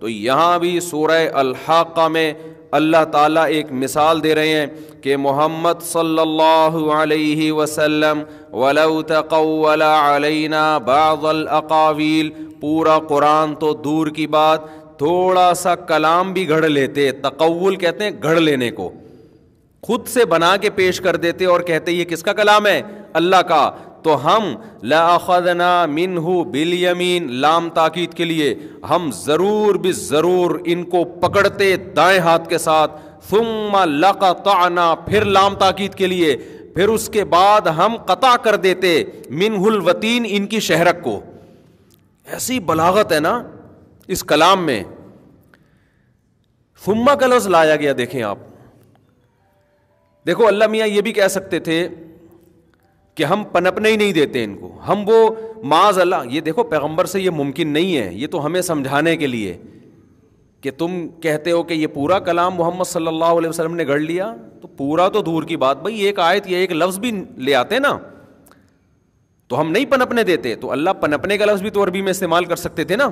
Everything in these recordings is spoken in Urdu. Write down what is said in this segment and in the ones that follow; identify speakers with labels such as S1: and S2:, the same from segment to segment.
S1: تو یہاں بھی سورہ الحاقہ میں اللہ تعالیٰ ایک مثال دے رہے ہیں کہ محمد صلی اللہ علیہ وسلم وَلَوْ تَقَوَّلَ عَلَيْنَا بَعْضَ الْأَقَاوِيلِ، پورا قرآن تو دور کی بات، تھوڑا سا کلام بھی گھڑ لیتے، تقول کہتے ہیں گھڑ لینے کو، خود سے بنا کے پیش کر دیتے اور کہتے یہ کس کا کلام ہے؟ اللہ کا، تو ہم لَأَخَذْنَا مِنْهُ بِالْيَمِينِ، لام تاکید کے لیے، ہم ضرور ضرور ان کو پکڑتے دائیں ہاتھ کے ساتھ، ثُمَّ لَقَطَعْنَا، پھر لام تاکید کے لیے، پھر اس کے بعد ہم قطع کر دیتے، مِنْهُ الْوَتِينِ، ان کی شہرک کو۔ ایسی بلاغت ہے نا اس کلام میں، ثم کا لفظ لایا گیا۔ دیکھیں آپ، دیکھو اللہ میاں یہ بھی کہہ سکتے تھے کہ ہم پنپنے ہی نہیں دیتے ان کو، ہم وہ معاذ اللہ، یہ دیکھو پیغمبر سے یہ ممکن نہیں ہے، یہ تو ہمیں سمجھانے کے لیے کہ تم کہتے ہو کہ یہ پورا کلام محمد صلی اللہ علیہ وسلم نے گھڑ لیا، تو پورا تو دور کی بات، بھائی ایک آیت یا ایک لفظ بھی لے آتے نا، تو ہم نہیں پنپنے دیتے۔ تو اللہ پنپنے کا لفظ بھی تو عربی میں استعمال کر سکتے تھے نا۔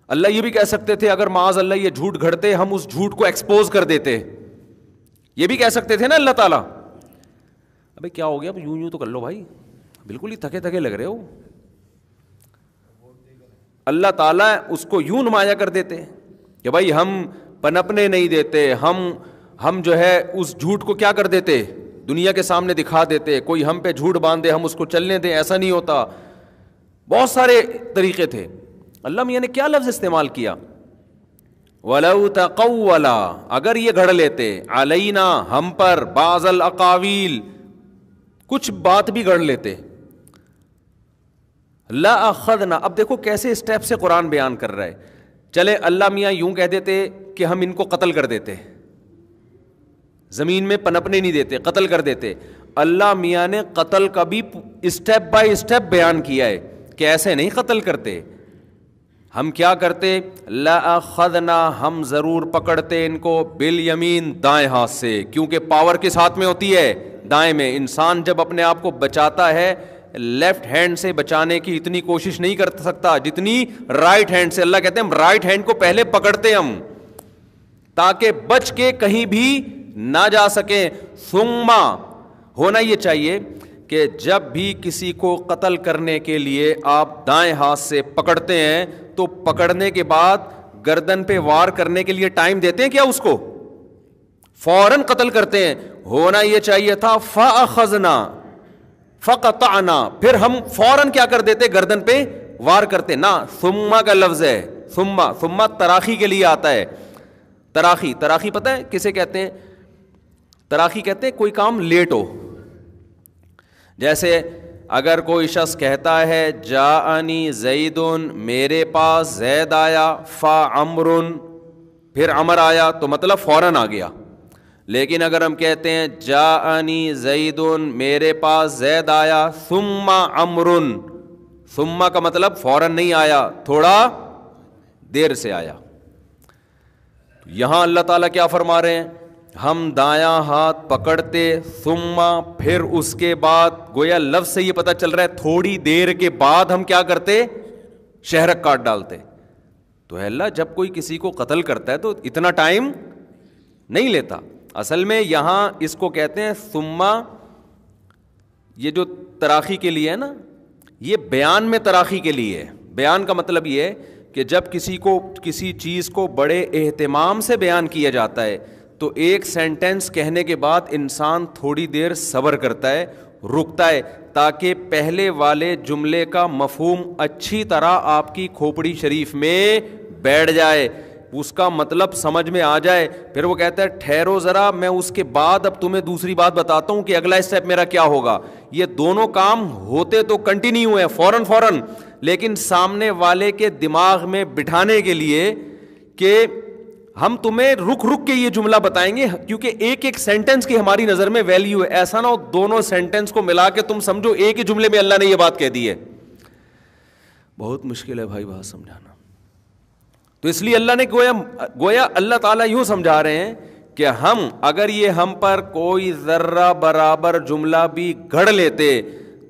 S1: اللہ یہ بھی کہہ سکتے تھے اگر معاذ اللہ یہ جھوٹ گھڑتے ہم اس جھوٹ کو ایکسپوز کر دیتے، یہ بھی کہہ سکتے تھے نا اللہ تعالیٰ۔ ابھی کیا ہو گیا، اب یوں تو کر لو بھائی، بالکل ہی تھکے تھکے لگ رہے ہو۔ اللہ تعالیٰ اس کو یوں نمایاں کر دیتے کہ بھائی ہم پنپنے نہیں دیتے، ہم جو ہے اس جھوٹ کو کیا کر دیتے، دنیا کے سامنے دکھا دیتے، کوئی ہم پہ جھوٹ باندھے ہم اس کو چلنے دیں، ایسا نہیں ہوتا۔ بہت سارے طریقے تھے۔ اللہ میاں نے کیا لفظ استعمال کیا؟ وَلَوْ تَقَوَّلَ، اگر یہ گھڑ لیتے، عَلَيْنَا، ہم پر، بَعْضَ الْأَقَاوِيلِ، کچھ بات بھی گھڑ لیتے، لَأَخَذْنَا، اب دیکھو کیسے اسٹیپ سے قرآن بیان کر رہا ہے۔ چلے اللہ میاں یوں کہہ دیتے کہ ہم ان کو قتل کر دیتے، زمین میں پنپنے نہیں دیتے، قتل کر دیتے۔ اللہ میاں نے قتل کا بھی اسٹیپ بائی اسٹیپ بیان کیا ہے کہ ایسے نہیں قتل کرتے، ہم کیا کرتے، لَأَخَذْنَا، ہم ضرور پکڑتے ان کو، بالیمین، دائیں ہاتھ سے، کیونکہ پاور کس ہاتھ میں ہوتی ہے؟ دائیں میں۔ انسان جب اپنے آپ کو بچاتا ہے لیفٹ ہینڈ سے بچانے کی اتنی کوشش نہیں کر سکتا جتنی رائٹ ہینڈ سے۔ اللہ کہتے ہیں ہم رائٹ ہینڈ کو پہلے پکڑتے ہم تاکہ بچ کے کہیں بھی نہ جا سکیں۔ ثم، ہونا یہ چاہیے کہ جب بھی کسی کو قتل کرنے کے لیے آپ دائیں ہاتھ سے پکڑتے ہیں تو پکڑنے کے بعد گردن پہ وار کرنے کے لیے ٹائم دیتے ہیں کیا؟ اس کو فوراً قتل کرتے ہیں۔ ہونا یہ چاہیے تھا فَأَخَذْنَا فَقَطَعْنَا، پھر ہم فوراً کیا کر دیتے، گردن پہ وار کرتے نا۔ ثم کا لفظ ہے، ثم تراخی کے لیے آتا ہے۔ تراخی پتہ ہے کسے کہتے ہیں؟ تراخی کہتے ہیں کوئی کام لیٹ ہو، جیسے اگر کوئی شخص کہتا ہے جاءنی زیدن، میرے پاس زید آیا، فعمر، پھر عمر آیا، تو مطلب فوراً آ گیا۔ لیکن اگر ہم کہتے ہیں جاءنی زیدن، میرے پاس زید آیا، ثم عمر، ثم کا مطلب فوراً نہیں آیا، تھوڑا دیر سے آیا۔ یہاں اللہ تعالیٰ کیا فرما رہے ہیں؟ ہم دایاں ہاتھ پکڑتے، ثم، پھر اس کے بعد، گویا لفظ سے یہ پتہ چل رہا ہے تھوڑی دیر کے بعد ہم کیا کرتے، شہرک کاٹ ڈالتے۔ تو ہے اللہ جب کوئی کسی کو قتل کرتا ہے تو اتنا ٹائم نہیں لیتا۔ اصل میں یہاں اس کو کہتے ہیں ثم، یہ جو تراخی کے لیے ہے نا، یہ بیان میں تراخی کے لیے ہے۔ بیان کا مطلب یہ ہے کہ جب کسی چیز کو بڑے اہتمام سے بیان کیا جاتا ہے تو ایک سینٹنس کہنے کے بعد انسان تھوڑی دیر صبر کرتا ہے، رکتا ہے، تاکہ پہلے والے جملے کا مفہوم اچھی طرح آپ کی کھوپڑی شریف میں بیٹھ جائے، اس کا مطلب سمجھ میں آ جائے۔ پھر وہ کہتا ہے ٹھہرو ذرا، میں اس کے بعد اب تمہیں دوسری بات بتاتا ہوں کہ اگلا اسٹیپ میرا کیا ہوگا۔ یہ دونوں کام ہوتے تو کنٹینیو ہیں، فوراً، لیکن سامنے والے کے دماغ میں بٹھانے کے لیے کہ ہم تمہیں رک کے یہ جملہ بتائیں گے، کیونکہ ایک سینٹنس کی ہماری نظر میں ویلیو ہے، ایسا نہ ہو دونوں سینٹنس کو ملا کے تم سمجھو ایک ہی جملے میں اللہ نے یہ بات کہہ دی ہے۔ بہت مشکل ہے بھائی بات سمجھانا۔ تو اس لیے اللہ نے گویا اللہ تعالیٰ یوں سمجھا رہے ہیں کہ اگر یہ ہم پر کوئی ذرہ برابر جملہ بھی گھڑ لیتے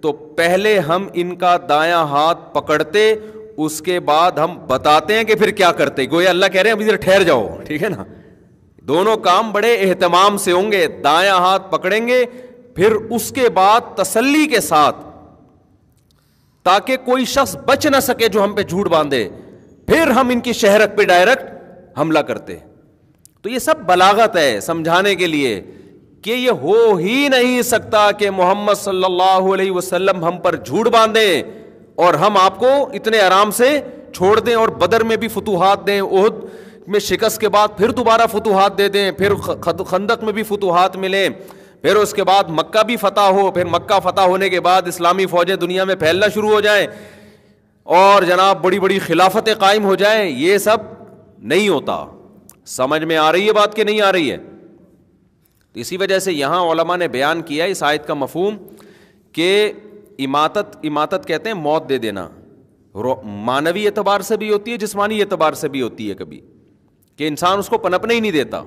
S1: تو پہلے ہم ان کا دایاں ہاتھ پکڑتے، اس کے بعد ہم بتاتے ہیں کہ پھر کیا کرتے. گویا اللہ کہہ رہے ہیں اب ادھر ٹھہر جاؤ, ٹھیک ہے نا. دونوں کام بڑے اہتمام سے ہوں گے. دایاں ہاتھ پکڑیں گے, پھر اس کے بعد تسلی کے ساتھ, تاکہ کوئی شخص بچ نہ سکے جو ہم پہ جھوٹ باندھے, پھر ہم ان کی شہرک پہ ڈائریکٹ حملہ کرتے. تو یہ سب بلاغت ہے سمجھانے کے لیے کہ یہ ہو ہی نہیں سکتا کہ محمد صلی اللہ علیہ وسلم ہم پر جھوٹ باندھیں اور ہم آپ کو اتنے آرام سے چھوڑ دیں, اور بدر میں بھی فتوحات دیں, احد میں شکست کے بعد پھر دوبارہ فتوحات دے دیں, پھر خندق میں بھی فتوحات ملیں, پھر اس کے بعد مکہ بھی فتح ہو, پھر مکہ فتح ہونے کے بعد اسلامی فوجیں دنیا میں پھیلنا شروع ہو جائیں اور جناب بڑی بڑی خلافتیں قائم ہو جائیں. یہ سب نہیں ہوتا. سمجھ میں آ رہی ہے بات کہ نہیں آ رہی ہے؟ اسی وجہ سے یہاں علماء نے بیان کیا اس آیت کا مفہوم کہ اماتت کہتے ہیں موت دے دینا. معنوی اعتبار سے بھی ہوتی ہے, جسمانی اعتبار سے بھی ہوتی ہے کبھی, کہ انسان اس کو پنپنے ہی نہیں دیتا.